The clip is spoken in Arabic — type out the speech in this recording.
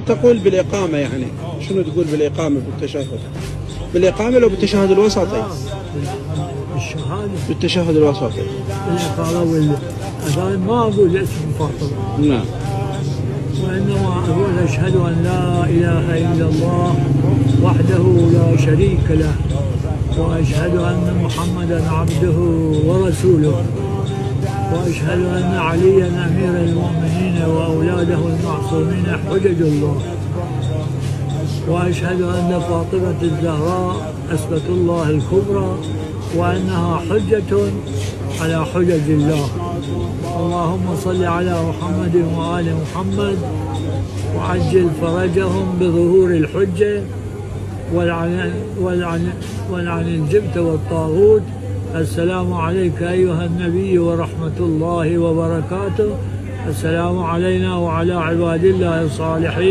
تقول بالإقامة يعني شنو تقول بالإقامة بالتشهد؟ بالإقامة لو بالتشهد الوسطي؟ الشهادة بالتشهد الوسطي. الإقامة والأذان ما أقول اسم فاطمة. نعم. وإنما أقول أشهد أن لا إله إلا الله وحده لا شريك له، وأشهد أن محمدا عبده ورسوله، وأشهد أن عليا أمير المؤمنين وأولاده المعصومين حجج الله، وأشهد أن فاطمة الزهراء أسبة الله الكبرى وأنها حجة على حجج الله. اللهم صل على محمد وآل محمد وعجل فرجهم بظهور الحجة والعن الجبت والطاغوت. السلام عليك أيها النبي ورحمة الله وبركاته. السلام علينا وعلى عباد الله الصالحين.